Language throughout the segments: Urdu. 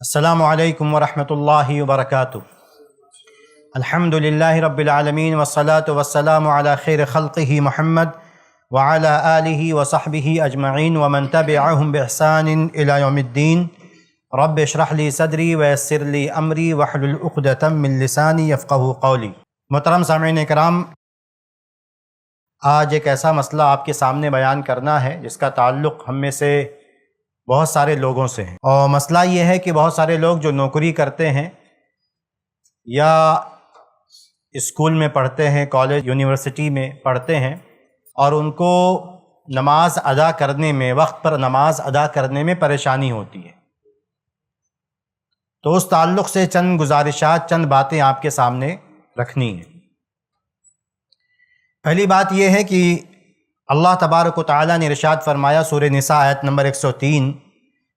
السلام علیکم ورحمۃ اللہ وبرکاتہ۔ الحمدللہ رب العالمین والصلاة والسلام علی خیر خلقہ محمد وعلی آلہ وصحبہ اجمعین ومن تبعہم بإحسان الی یوم الدین۔ رب اشرح لی صدری ویسر لی امری واحلل عقدۃ من لسانی یفقہوا قولی۔ محترم سامعین کرام، آج ایک ایسا مسئلہ آپ کے سامنے بیان کرنا ہے جس کا تعلق ہم میں سے بہت سارے لوگوں سے ہیں، اور مسئلہ یہ ہے کہ بہت سارے لوگ جو نوکری کرتے ہیں یا اسکول میں پڑھتے ہیں، کالج یونیورسٹی میں پڑھتے ہیں، اور ان کو نماز ادا کرنے میں، وقت پر نماز ادا کرنے میں پریشانی ہوتی ہے۔ تو اس تعلق سے چند گزارشات، چند باتیں آپ کے سامنے رکھنی ہیں۔ پہلی بات یہ ہے کہ اللہ تبارک و تعالیٰ نے ارشاد فرمایا سورہ نساء آیت نمبر 103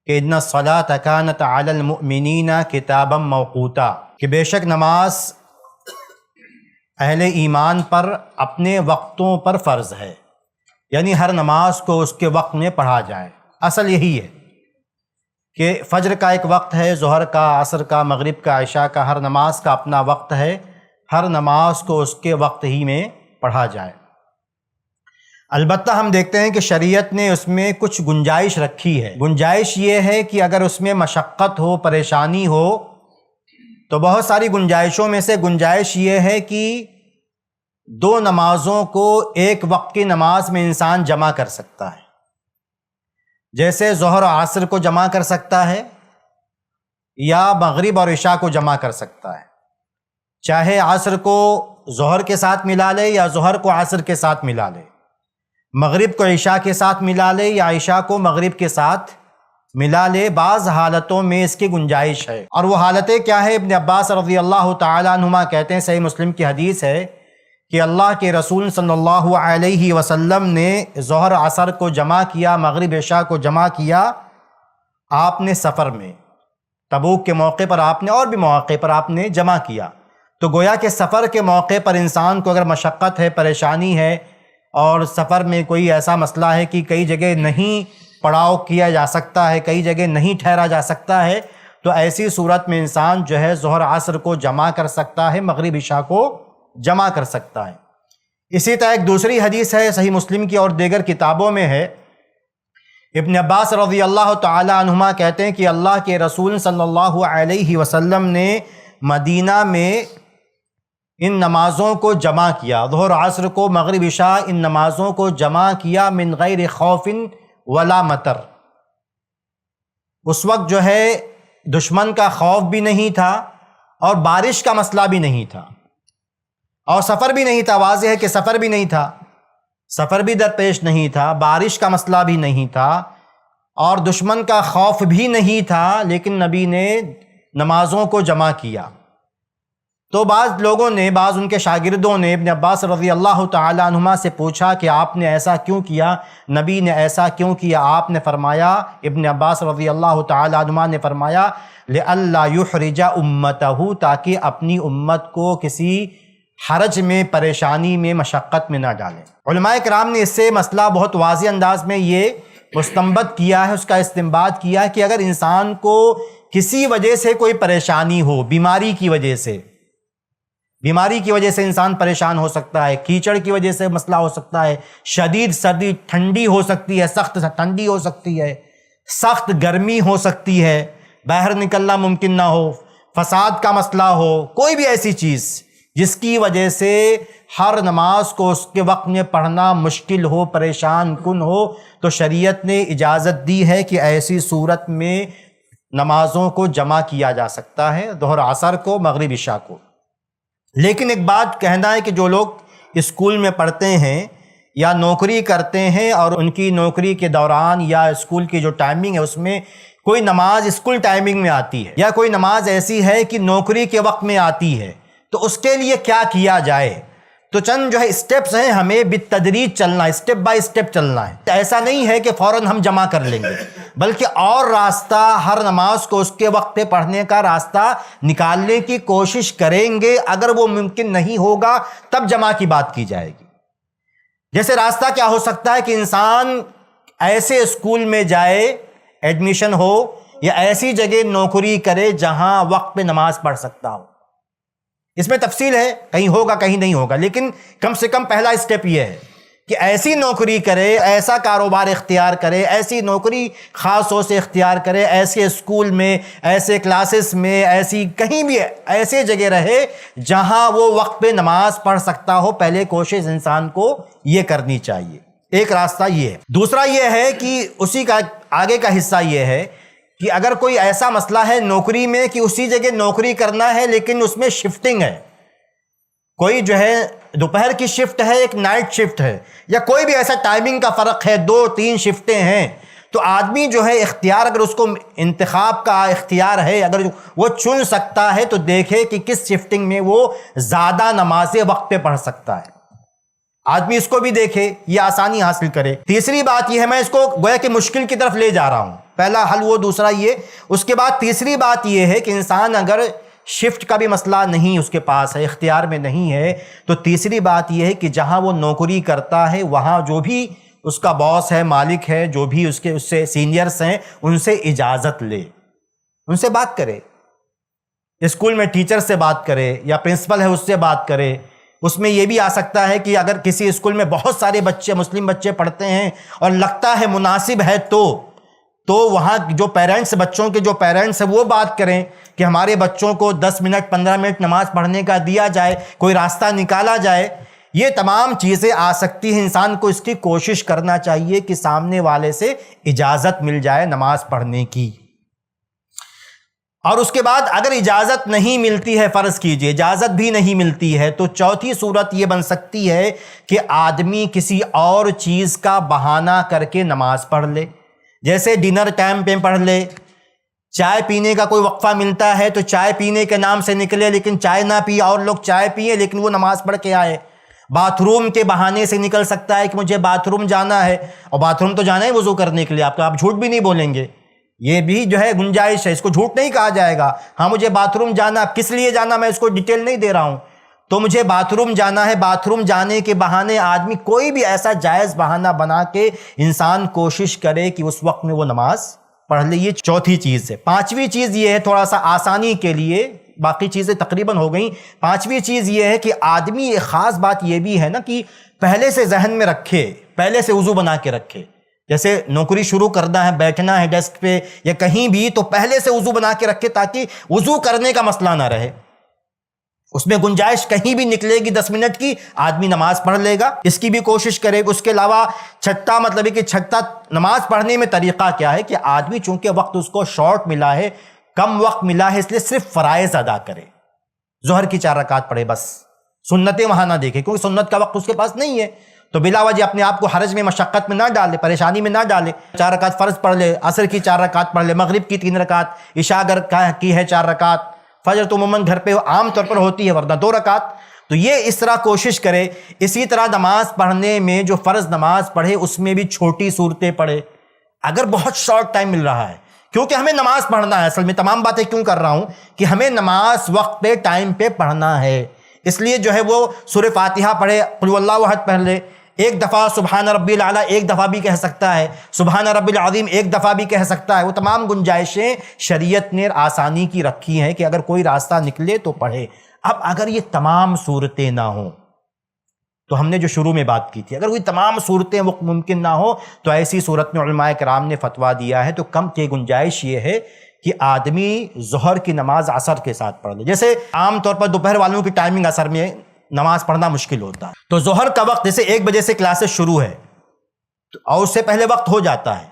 کہ ان الصلاۃ کانت علی المؤمنین کتابا موقوتا، کہ بے شک نماز اہل ایمان پر اپنے وقتوں پر فرض ہے، یعنی ہر نماز کو اس کے وقت میں پڑھا جائے۔ اصل یہی ہے کہ فجر کا ایک وقت ہے، ظہر کا، عصر کا، مغرب کا، عشاء کا، ہر نماز کا اپنا وقت ہے، ہر نماز کو اس کے وقت ہی میں پڑھا جائے۔ البتہ ہم دیکھتے ہیں کہ شریعت نے اس میں کچھ گنجائش رکھی ہے۔ گنجائش یہ ہے کہ اگر اس میں مشقت ہو، پریشانی ہو، تو بہت ساری گنجائشوں میں سے گنجائش یہ ہے کہ دو نمازوں کو ایک وقت کی نماز میں انسان جمع کر سکتا ہے، جیسے ظہر و عصر کو جمع کر سکتا ہے یا مغرب اور عشاء کو جمع کر سکتا ہے، چاہے عصر کو ظہر کے ساتھ ملا لے یا ظہر کو عصر کے ساتھ ملا لے، مغرب کو عشاء کے ساتھ ملا لے یا عشاء کو مغرب کے ساتھ ملا لے۔ بعض حالتوں میں اس کی گنجائش ہے، اور وہ حالتیں کیا ہے؟ ابن عباس رضی اللہ تعالیٰ عنہما کہتے ہیں، صحیح مسلم کی حدیث ہے کہ اللہ کے رسول صلی اللہ علیہ وسلم نے ظہر عصر کو جمع کیا، مغرب عشاء کو جمع کیا، آپ نے سفر میں، تبوک کے موقع پر آپ نے، اور بھی مواقع پر آپ نے جمع کیا۔ تو گویا کہ سفر کے موقع پر انسان کو اگر مشقت ہے، پریشانی ہے، اور سفر میں کوئی ایسا مسئلہ ہے کہ کئی جگہ نہیں پڑاؤ کیا جا سکتا ہے، کئی جگہ نہیں ٹھہرا جا سکتا ہے، تو ایسی صورت میں انسان جو ہے ظہر عصر کو جمع کر سکتا ہے، مغرب عشاء کو جمع کر سکتا ہے۔ اسی طرح ایک دوسری حدیث ہے، صحیح مسلم کی اور دیگر کتابوں میں ہے، ابن عباس رضی اللہ تعالی عنہما کہتے ہیں کہ اللہ کے رسول صلی اللہ علیہ وسلم نے مدینہ میں ان نمازوں کو جمع کیا، ظہر عصر کو، مغرب عشاء، ان نمازوں کو جمع کیا، من غیر خوف ولا مطر۔ اس وقت جو ہے دشمن کا خوف بھی نہیں تھا اور بارش کا مسئلہ بھی نہیں تھا، اور سفر بھی نہیں تھا۔ واضح ہے کہ سفر بھی نہیں تھا، سفر بھی درپیش نہیں تھا، بارش کا مسئلہ بھی نہیں تھا، اور دشمن کا خوف بھی نہیں تھا، لیکن نبی نے نمازوں کو جمع کیا۔ تو بعض لوگوں نے، بعض ان کے شاگردوں نے ابن عباس رضی اللہ تعالی عنہما سے پوچھا کہ آپ نے ایسا کیوں کیا، نبی نے ایسا کیوں کیا؟ آپ نے فرمایا، ابن عباس رضی اللہ تعالی عنہما نے فرمایا، لئلا یحرج امتہ، تاکہ اپنی امت کو کسی حرج میں، پریشانی میں، مشقت میں نہ ڈالیں۔ علماء کرام نے اس سے مسئلہ بہت واضح انداز میں یہ مستنبط کیا ہے، اس کا استنباط کیا کہ اگر انسان کو کسی وجہ سے کوئی پریشانی ہو، بیماری کی وجہ سے، بیماری کی وجہ سے انسان پریشان ہو سکتا ہے، کیچڑ کی وجہ سے مسئلہ ہو سکتا ہے، شدید سردی، ٹھنڈی ہو سکتی ہے، سخت ٹھنڈی ہو سکتی ہے، سخت گرمی ہو سکتی ہے، باہر نکلنا ممکن نہ ہو، فساد کا مسئلہ ہو، کوئی بھی ایسی چیز جس کی وجہ سے ہر نماز کو اس کے وقت میں پڑھنا مشکل ہو، پریشان کن ہو، تو شریعت نے اجازت دی ہے کہ ایسی صورت میں نمازوں کو جمع کیا جا سکتا ہے، ظہر عصر کو، مغرب عشاء کو۔ لیکن ایک بات کہنا ہے کہ جو لوگ اسکول میں پڑھتے ہیں یا نوکری کرتے ہیں، اور ان کی نوکری کے دوران یا اسکول کی جو ٹائمنگ ہے اس میں کوئی نماز اسکول ٹائمنگ میں آتی ہے، یا کوئی نماز ایسی ہے کہ نوکری کے وقت میں آتی ہے، تو اس کے لیے کیا کیا جائے؟ تو چند جو ہے اسٹیپس ہیں، ہمیں بالتدریج چلنا ہے، اسٹیپ بائی اسٹیپ چلنا ہے۔ ایسا نہیں ہے کہ فوراً ہم جمع کر لیں گے، بلکہ اور راستہ، ہر نماز کو اس کے وقت پہ پڑھنے کا راستہ نکالنے کی کوشش کریں گے۔ اگر وہ ممکن نہیں ہوگا تب جمع کی بات کی جائے گی۔ جیسے راستہ کیا ہو سکتا ہے کہ انسان ایسے اسکول میں جائے، ایڈمیشن ہو، یا ایسی جگہ نوکری کرے جہاں وقت پہ نماز پڑھ سکتا ہو. اس میں تفصیل ہے، کہیں ہوگا کہیں نہیں ہوگا، لیکن کم سے کم پہلا اسٹیپ یہ ہے کہ ایسی نوکری کرے، ایسا کاروبار اختیار کرے، ایسی نوکری خاص طور سے اختیار کرے، ایسے اسکول میں، ایسے کلاسز میں، ایسی کہیں بھی ایسے جگہ رہے جہاں وہ وقت پہ نماز پڑھ سکتا ہو. پہلے کوشش انسان کو یہ کرنی چاہیے. ایک راستہ یہ ہے. دوسرا یہ ہے کہ اسی کا آگے کا حصہ یہ ہے کہ اگر کوئی ایسا مسئلہ ہے نوکری میں کہ اسی جگہ نوکری کرنا ہے لیکن اس میں شفٹنگ ہے، کوئی جو ہے دوپہر کی شفٹ ہے، ایک نائٹ شفٹ ہے، یا کوئی بھی ایسا ٹائمنگ کا فرق ہے، 2-3 شفٹیں ہیں، تو آدمی جو ہے اختیار، اگر اس کو انتخاب کا اختیار ہے، اگر وہ چن سکتا ہے تو دیکھے کہ کس شفٹنگ میں وہ زیادہ نمازیں وقت پہ پڑھ سکتا ہے. آدمی اس کو بھی دیکھے، یہ آسانی حاصل کرے. تیسری بات یہ ہے، میں اس کو گویا کہ مشکل کی طرف لے جا رہا ہوں، پہلا حل وہ، دوسرا یہ. اس کے بعد تیسری بات یہ ہے کہ انسان اگر شفٹ کا بھی مسئلہ نہیں اس کے پاس ہے، اختیار میں نہیں ہے، تو تیسری بات یہ ہے کہ جہاں وہ نوکری کرتا ہے وہاں جو بھی اس کا باس ہے، مالک ہے، جو بھی اس سے سینئرز ہیں، ان سے اجازت لے، ان سے بات کرے. اسکول میں ٹیچر سے بات کرے یا پرنسپل ہے اس سے بات کرے. اس میں یہ بھی آ سکتا ہے کہ اگر کسی اسکول میں بہت سارے بچے، مسلم بچے پڑھتے ہیں اور لگتا ہے مناسب ہے تو وہاں جو پیرنٹس، بچوں کے جو پیرنٹس ہیں وہ بات کریں کہ ہمارے بچوں کو 10 منٹ 15 منٹ نماز پڑھنے کا دیا جائے، کوئی راستہ نکالا جائے. یہ تمام چیزیں آ سکتی ہیں. انسان کو اس کی کوشش کرنا چاہیے کہ سامنے والے سے اجازت مل جائے نماز پڑھنے کی. اور اس کے بعد اگر اجازت نہیں ملتی ہے، فرض کیجئے اجازت بھی نہیں ملتی ہے، تو چوتھی صورت یہ بن سکتی ہے کہ آدمی کسی اور چیز کا بہانہ کر کے نماز پڑھ لے. جیسے ڈنر ٹائم پہ پڑھ لے، چائے پینے کا کوئی وقفہ ملتا ہے تو چائے پینے کے نام سے نکلے لیکن چائے نہ پیے، اور لوگ چائے پیے لیکن وہ نماز پڑھ کے آئے. باتھ روم کے بہانے سے نکل سکتا ہے کہ مجھے باتھ روم جانا ہے، اور باتھ روم تو جانا ہے وضو کرنے کے لیے، آپ جھوٹ بھی نہیں بولیں گے، یہ بھی جو ہے گنجائش ہے، اس کو جھوٹ نہیں کہا جائے گا. ہاں مجھے باتھ روم جانا، اب کس لیے جانا میں اس کو ڈیٹیل نہیں دے رہا ہوں، تو مجھے باتھ روم جانا ہے. باتھ روم جانے کے بہانے آدمی کوئی بھی ایسا جائز بہانہ بنا کے انسان کوشش کرے کہ اس وقت میں وہ نماز پڑھ لے. یہ چوتھی چیز ہے. پانچویں چیز یہ ہے، تھوڑا سا آسانی کے لیے، باقی چیزیں تقریباً ہو گئیں. پانچویں چیز یہ ہے کہ آدمی، ایک خاص بات یہ بھی ہے نا کہ پہلے سے ذہن میں رکھے، پہلے سے وضو بنا کے رکھے. جیسے نوکری شروع کرنا ہے، بیٹھنا ہے ڈیسک پہ یا کہیں بھی، تو پہلے سے وضو بنا کے رکھے تاکہ وضو کرنے کا مسئلہ نہ رہے. اس میں گنجائش کہیں بھی نکلے گی 10 منٹ کی، آدمی نماز پڑھ لے گا. اس کی بھی کوشش کرے. اس کے علاوہ چھٹا مطلب ہے کہ چھٹا نماز پڑھنے میں طریقہ کیا ہے کہ آدمی چونکہ وقت اس کو شارٹ ملا ہے، کم وقت ملا ہے، اس لیے صرف فرائض ادا کرے. ظہر کی 4 رکعت پڑھے بس، سنتیں وہاں نہ دیکھے، کیونکہ سنت کا وقت اس کے پاس نہیں ہے، تو بلا وجہ اپنے آپ کو حرج میں، مشقت میں نہ ڈالے، پریشانی میں نہ ڈالے. 4 رکعت فرض پڑھ لے، عصر کی 4 رکعت پڑھ لے، مغرب کی 3 رکعت، عشاء اگر کی ہے 4 رکعت، فجر تو عموماً گھر پہ عام طور پر ہوتی ہے ورنہ 2 رکعت. تو یہ اس طرح کوشش کرے. اسی طرح نماز پڑھنے میں جو فرض نماز پڑھے اس میں بھی چھوٹی صورتیں پڑھے اگر بہت شارٹ ٹائم مل رہا ہے، کیونکہ ہمیں نماز پڑھنا ہے. اصل میں تمام باتیں کیوں کر رہا ہوں کہ ہمیں نماز وقت پہ ٹائم پہ پڑھنا ہے. اس لیے جو ہے وہ سورہ فاتحہ پڑھے، قل هو اللہ احد پڑھ لے، ایک دفعہ سبحان ربی الاعلیٰ ایک دفعہ بھی کہہ سکتا ہے، سبحان ربی العظیم ایک دفعہ بھی کہہ سکتا ہے. وہ تمام گنجائشیں شریعت نے آسانی کی رکھی ہیں کہ اگر کوئی راستہ نکلے تو پڑھے. اب اگر یہ تمام صورتیں نہ ہوں تو ہم نے جو شروع میں بات کی تھی، اگر کوئی تمام صورتیں ممکن نہ ہو تو ایسی صورت میں علماء کرام نے فتویٰ دیا ہے تو کم کی گنجائش یہ ہے کہ آدمی ظہر کی نماز عصر کے ساتھ پڑھ لے. جیسے عام طور پر دوپہر والوں کی ٹائمنگ عصر میں نماز پڑھنا مشکل ہوتا ہے، تو ظہر کا وقت جیسے 1 بجے سے کلاسز شروع ہے اور اس سے پہلے وقت ہو جاتا ہے،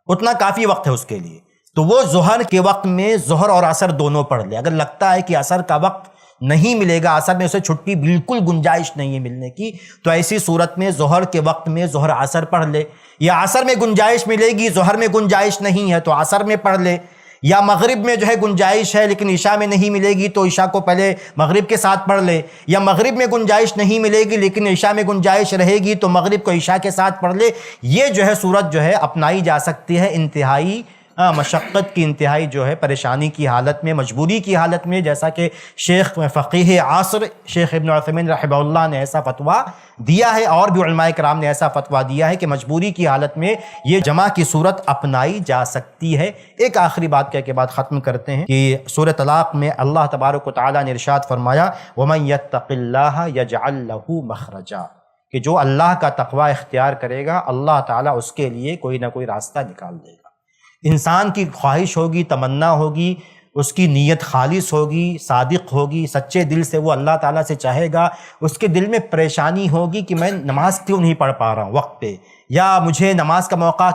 اتنا کافی وقت ہے اس کے لیے، تو وہ ظہر کے وقت میں ظہر اور عصر دونوں پڑھ لے. اگر لگتا ہے کہ عصر کا وقت نہیں ملے گا، عصر میں اسے چھٹی بالکل گنجائش نہیں ہے ملنے کی، تو ایسی صورت میں ظہر کے وقت میں ظہر عصر پڑھ لے. یا عصر میں گنجائش ملے گی، ظہر میں گنجائش نہیں ہے تو عصر میں پڑھ لے. یا مغرب میں جو ہے گنجائش ہے لیکن عشاء میں نہیں ملے گی تو عشاء کو پہلے مغرب کے ساتھ پڑھ لے. یا مغرب میں گنجائش نہیں ملے گی لیکن عشاء میں گنجائش رہے گی تو مغرب کو عشاء کے ساتھ پڑھ لے. یہ جو ہے صورت جو ہے اپنائی جا سکتی ہے انتہائی مشقت کی انتہائی جو ہے پریشانی کی حالت میں، مجبوری کی حالت میں، جیسا کہ شیخ فقیہ عصر شیخ ابن عثیمین رحمہ اللہ نے ایسا فتویٰ دیا ہے، اور بھی علماء کرام نے ایسا فتویٰ دیا ہے کہ مجبوری کی حالت میں یہ جمع کی صورت اپنائی جا سکتی ہے۔ ایک آخری بات کہہ کے بعد ختم کرتے ہیں کہ سورہ طلاق میں اللہ تبارک و تعالیٰ نے ارشاد فرمایا وَمَن يَتَّقِ اللَّهَ يَجْعَلْ لَهُ مَخْرَجًا، کہ جو اللہ کا تقوی اختیار کرے گا اللہ تعالیٰ اس کے لیے کوئی نہ کوئی راستہ نکال دے گا۔ انسان کی خواہش ہوگی، تمنا ہوگی، اس کی نیت خالص ہوگی، صادق ہوگی، سچے دل سے وہ اللہ تعالیٰ سے چاہے گا، اس کے دل میں پریشانی ہوگی کہ میں نماز کیوں نہیں پڑھ پا رہا ہوں وقت پہ، یا مجھے نماز کا موقع،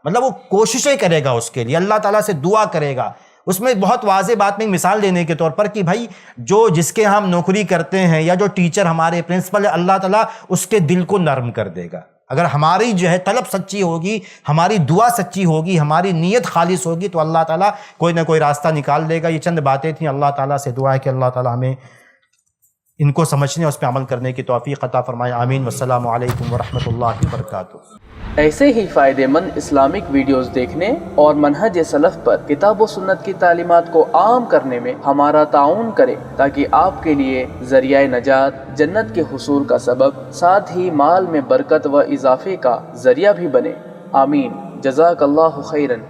مطلب وہ کوششیں کرے گا اس کے لیے، اللہ تعالیٰ سے دعا کرے گا۔ اس میں بہت واضح بات میں ایک مثال دینے کے طور پر کہ بھائی جس کے ہم نوکری کرتے ہیں یا جو ٹیچر ہمارے پرنسپل ہے، اللہ تعالیٰ اس کے دل کو نرم کر دے گا۔ اگر ہماری جو ہے طلب سچی ہوگی، ہماری دعا سچی ہوگی، ہماری نیت خالص ہوگی، تو اللہ تعالیٰ کوئی نہ کوئی راستہ نکال دے گا۔ یہ چند باتیں تھیں، اللہ تعالیٰ سے دعا ہے کہ اللہ تعالیٰ ہمیں ان کو سمجھنے اور اس پہ عمل کرنے کی توفیق عطا فرمائے، آمین۔ والسلام علیکم ورحمۃ اللہ وبرکاتہ۔ ایسے ہی فائدہ مند اسلامک ویڈیوز دیکھنے اور منہج سلف پر کتاب و سنت کی تعلیمات کو عام کرنے میں ہمارا تعاون کریں، تاکہ آپ کے لیے ذریعہ نجات، جنت کے حصول کا سبب، ساتھ ہی مال میں برکت و اضافے کا ذریعہ بھی بنے، آمین۔ جزاک اللہ خیرن۔